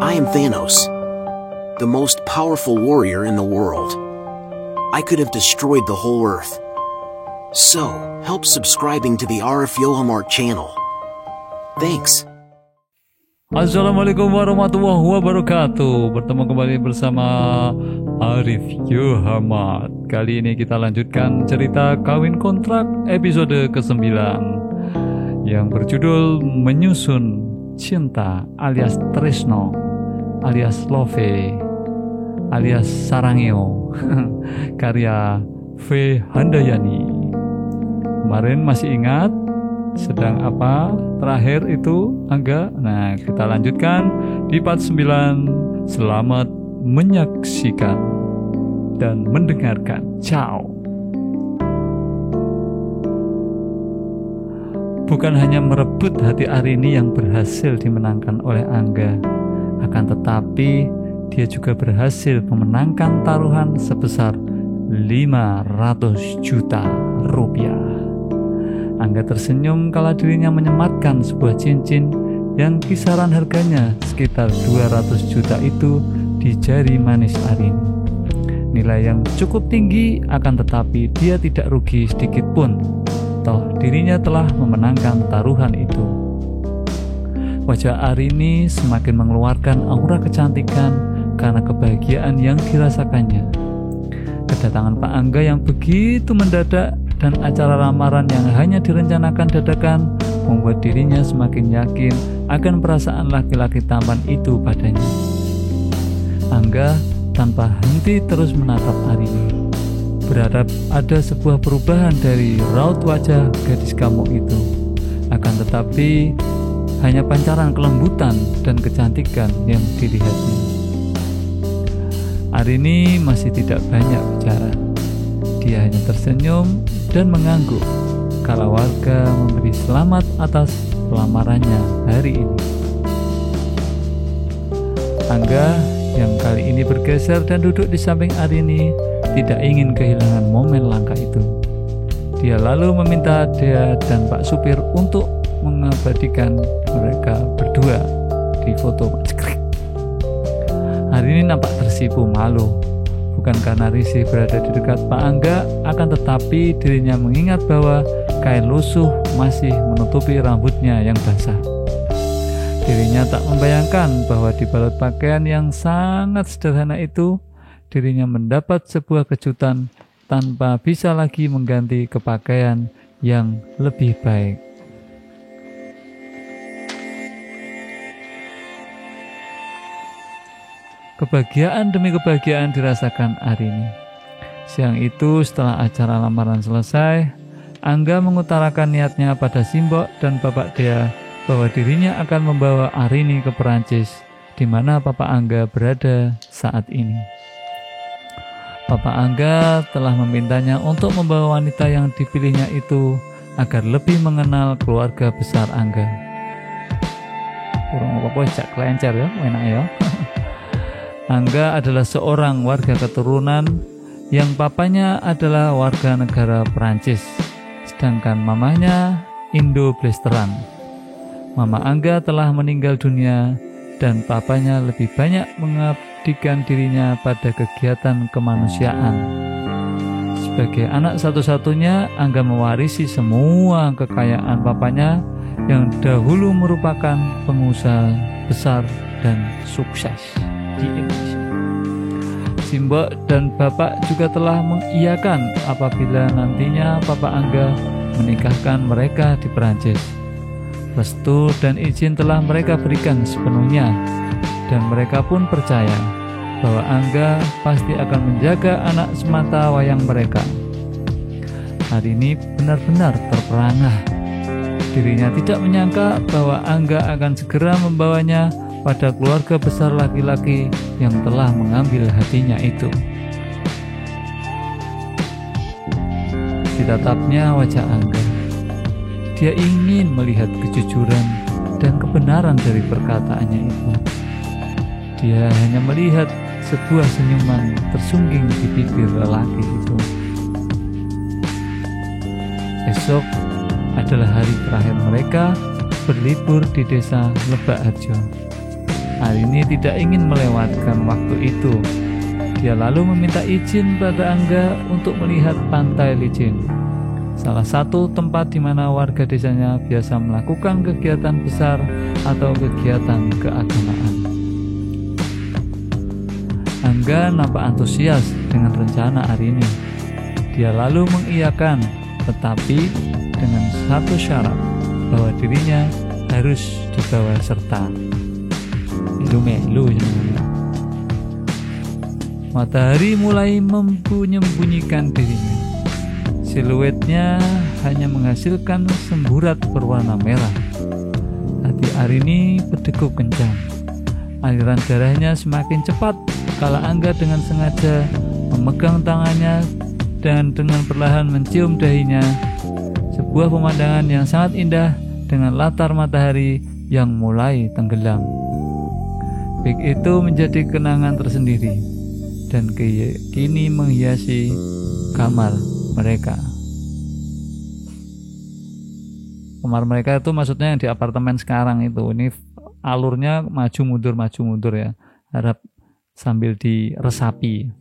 I am Thanos, the most powerful warrior in the world. I could have destroyed the whole Earth. So, help subscribing to the Arif Yohamart channel. Thanks. Assalamualaikum warahmatullahi wabarakatuh. Bertemu kembali bersama Arif Yohamart. Kali ini kita lanjutkan cerita Kawin Kontrak episode ke-9 yang berjudul Menyusun Cinta alias Tresno alias Love alias Sarangeo karya V. Handayani. Kemarin masih ingat sedang apa terakhir itu Angga? Nah, kita lanjutkan di part 9. Selamat menyaksikan dan mendengarkan. Ciao. Bukan hanya merebut hati Arini yang berhasil dimenangkan oleh Angga, akan tetapi dia juga berhasil memenangkan taruhan sebesar 500 juta rupiah. Angga tersenyum kala dirinya menyematkan sebuah cincin yang kisaran harganya sekitar 200 juta itu di jari manis Arini. Nilai yang cukup tinggi, akan tetapi dia tidak rugi sedikit pun. Toh dirinya telah memenangkan taruhan itu. Wajah Arini semakin mengeluarkan aura kecantikan karena kebahagiaan yang dirasakannya. Kedatangan Pak Angga yang begitu mendadak dan acara lamaran yang hanya direncanakan dadakan membuat dirinya semakin yakin akan perasaan laki-laki tampan itu padanya. Angga tanpa henti terus menatap Arini, berharap ada sebuah perubahan dari raut wajah gadis kamu itu. Akan tetapi hanya pancaran kelembutan dan kecantikan yang dilihatnya. Arini masih tidak banyak bicara. Dia hanya tersenyum dan mengangguk kala warga memberi selamat atas lamarannya hari ini. Angga yang kali ini bergeser dan duduk di samping Arini tidak ingin kehilangan momen langka itu. Dia lalu meminta Dea dan Pak Supir untuk mengabadikan mereka berdua di foto. Arini nampak tersipu malu. Bukan karena risih berada di dekat Pak Angga, akan tetapi dirinya mengingat bahwa kain lusuh masih menutupi rambutnya yang basah. Dirinya tak membayangkan bahwa di balik pakaian yang sangat sederhana itu, dirinya mendapat sebuah kejutan tanpa bisa lagi mengganti ke pakaian yang lebih baik. Kebahagiaan demi kebahagiaan dirasakan Arini. Siang itu setelah acara lamaran selesai, Angga mengutarakan niatnya pada Simbok dan Bapak Dea bahwa dirinya akan membawa Arini ke Perancis, di mana Papa Angga berada saat ini. Papa Angga telah memintanya untuk membawa wanita yang dipilihnya itu agar lebih mengenal keluarga besar Angga. Kurang apa-apa cak kelencer ya, enak ya. Angga adalah seorang warga keturunan yang papanya adalah warga negara Perancis, sedangkan mamanya Indo-Blasteran. Mama Angga telah meninggal dunia dan papanya lebih banyak mengabdikan dirinya pada kegiatan kemanusiaan. Sebagai anak satu-satunya, Angga mewarisi semua kekayaan papanya yang dahulu merupakan pengusaha besar dan sukses di Indonesia. Simbok dan Bapak juga telah mengiyakan apabila nantinya Papa Angga menikahkan mereka di Perancis. Restu dan izin telah mereka berikan sepenuhnya, dan mereka pun percaya bahwa Angga pasti akan menjaga anak semata wayang mereka. Hari ini benar-benar terperangah. Dirinya tidak menyangka bahwa Angga akan segera membawanya pada keluarga besar laki-laki yang telah mengambil hatinya itu. Ditatapnya wajah Angga. Dia ingin melihat kejujuran dan kebenaran dari perkataannya itu. Dia hanya melihat sebuah senyuman tersungging di bibir lelaki itu. Esok adalah hari terakhir mereka berlibur di desa Lebak Harjo. Arini tidak ingin melewatkan waktu itu. Dia lalu meminta izin pada Angga untuk melihat pantai licin, salah satu tempat di mana warga desanya biasa melakukan kegiatan besar atau kegiatan keagamaan. Angga nampak antusias dengan rencana Arini. Dia lalu mengiyakan, tetapi dengan satu syarat, bahwa dirinya harus dibawa serta. Melu namanya. Matahari mulai menyembunyikan dirinya. Siluetnya hanya menghasilkan semburat berwarna merah. Hati Arini berdegup kencang. Aliran darahnya semakin cepat kala Angga dengan sengaja memegang tangannya dan dengan perlahan mencium dahinya. Sebuah pemandangan yang sangat indah dengan latar matahari yang mulai tenggelam. Baik itu menjadi kenangan tersendiri dan kini menghiasi kamar mereka. Kamar mereka itu maksudnya yang di apartemen sekarang itu. Ini alurnya maju mundur ya. Harap sambil diresapi.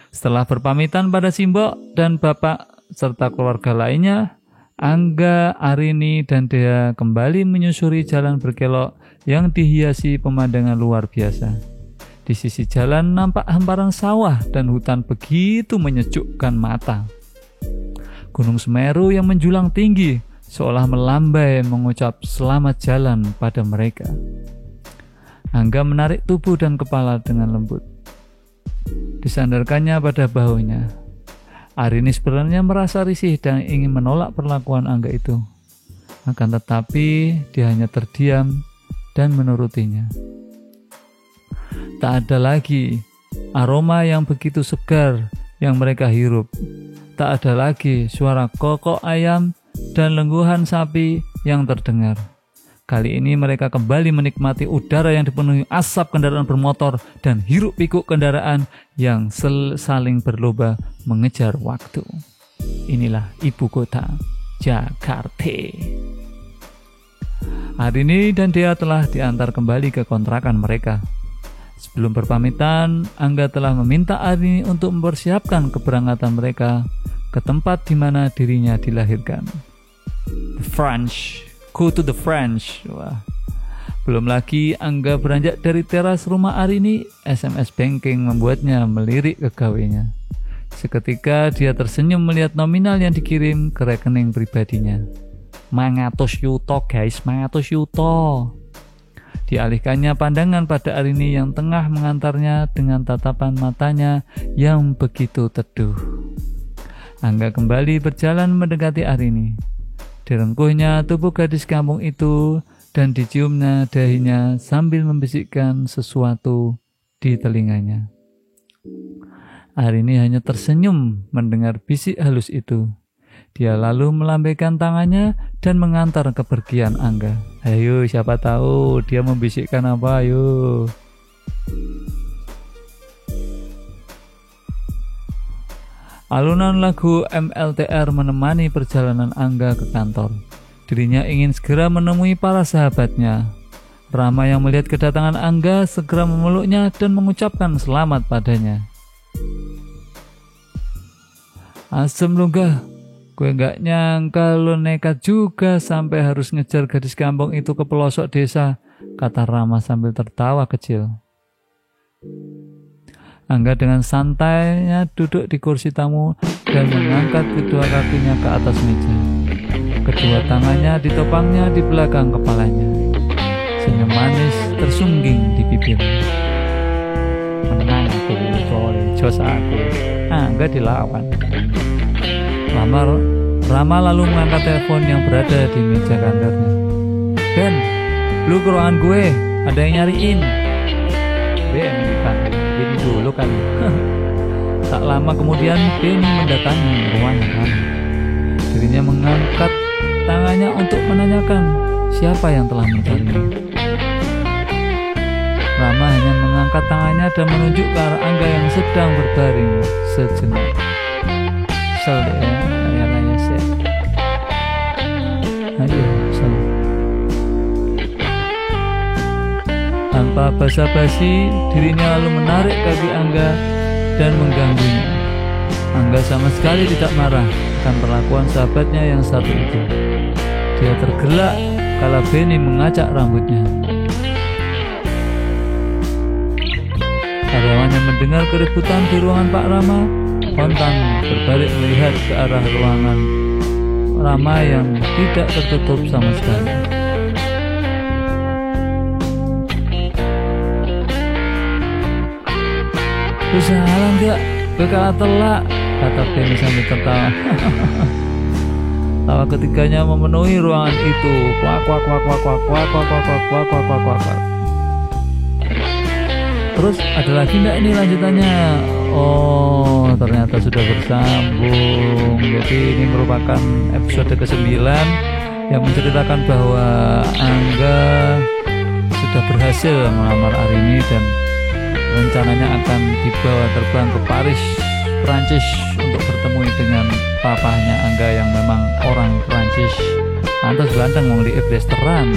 Setelah berpamitan pada Simbok dan bapak serta keluarga lainnya, Angga, Arini, dan Dea kembali menyusuri jalan berkelok yang dihiasi pemandangan luar biasa. Di sisi jalan nampak hamparan sawah dan hutan begitu menyejukkan mata. Gunung Semeru yang menjulang tinggi seolah melambai mengucap selamat jalan pada mereka. Angga menarik tubuh dan kepala dengan lembut. Disandarkannya pada bahunya. Arini sebenarnya merasa risih dan ingin menolak perlakuan Angga itu. Akan tetapi dia hanya terdiam dan menurutinya. Tak ada lagi aroma yang begitu segar yang mereka hirup. Tak ada lagi suara kokok ayam dan lengguhan sapi yang terdengar. Kali ini mereka kembali menikmati udara yang dipenuhi asap kendaraan bermotor dan hiruk pikuk kendaraan yang saling berlomba mengejar waktu. Inilah ibu kota, Jakarta. Arini dan Dea telah diantar kembali ke kontrakan mereka. Sebelum berpamitan, Angga telah meminta Arini untuk mempersiapkan keberangkatan mereka ke tempat di mana dirinya dilahirkan. The French. Go to the French. Wah. Belum lagi Angga beranjak dari teras rumah Arini, SMS banking membuatnya melirik ke gawainya. Seketika dia tersenyum melihat nominal yang dikirim ke rekening pribadinya. 500 yuto guys, 500 yuto. Dialihkannya pandangan pada Arini yang tengah mengantarnya dengan tatapan matanya yang begitu teduh. Angga kembali berjalan mendekati Arini. Direngkuhnya tubuh gadis kampung itu dan diciumnya dahinya sambil membisikkan sesuatu di telinganya. Arini hanya tersenyum mendengar bisik halus itu. Dia lalu melambaikan tangannya dan mengantar kepergian Angga. Ayo, siapa tahu dia membisikkan apa, ayo. Alunan lagu MLTR menemani perjalanan Angga ke kantor. Dirinya ingin segera menemui para sahabatnya. Rama yang melihat kedatangan Angga segera memeluknya dan mengucapkan selamat padanya. Asem lu gah, gue gak nyangka lo nekat juga sampai harus ngejar gadis kampung itu ke pelosok desa, kata Rama sambil tertawa kecil. Angga dengan santainya duduk di kursi tamu dan mengangkat kedua kakinya ke atas meja. Kedua tangannya ditopangnya di belakang kepalanya. Senyum manis tersungging di bibirnya. Menang aku, sorry, jos aku. Angga dilawan. Rama lalu mengangkat telepon yang berada di meja kantornya. Ben, lu ke ruangan gue, ada yang nyariin. Ben, bukan. Benny dulu kan. Tak lama kemudian Benny mendatangi ruangan. Dirinya mengangkat tangannya untuk menanyakan siapa yang telah mencarinya. Rama hanya mengangkat tangannya dan menunjuk ke arah Angga yang sedang berbaring sejenak. Sel deh ya, kayaknya sih. Ayo, sel. Tanpa basa-basi, dirinya lalu menarik kaki Angga dan mengganggunya. Angga sama sekali tidak marah akan perlakuan sahabatnya yang satu itu. Dia tergelak kala Benny mengacak rambutnya. Karyawan yang mendengar keributan di ruangan Pak Rama spontan berbalik melihat ke arah ruangan Rama yang tidak tertutup sama sekali. "Usaha enggak, bekal telak," kata Benny sambil tertawa. Tawa ketiganya memenuhi ruangan itu. Kuak kuak kuak kuak kuak kuak kuak kuak kuak kuak kuak kuak kuak kuak. Terus ada lagi enggak ini lanjutannya? Oh, ternyata sudah bersambung. Jadi ini merupakan episode ke-9 yang menceritakan bahwa Angga sudah berhasil melamar Arini dan rencananya akan dibawa terbang ke Paris, Prancis untuk bertemu dengan papahnya Angga yang memang orang Prancis. Pantas ganteng mau di Ebresteran.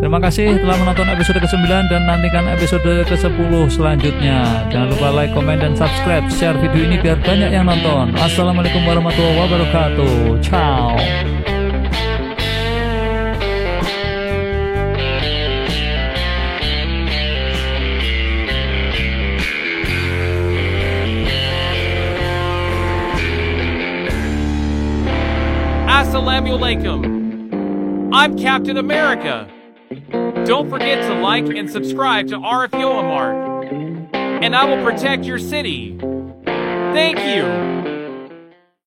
Terima kasih telah menonton episode ke-9 dan nantikan episode ke-10 selanjutnya. Jangan lupa like, comment, dan subscribe. Share video ini biar banyak yang nonton. Assalamualaikum warahmatullahi wabarakatuh. Ciao. Assalamualaikum. I'm Captain America. Don't forget to like and subscribe to RFYoAmart, and I will protect your city. Thank you.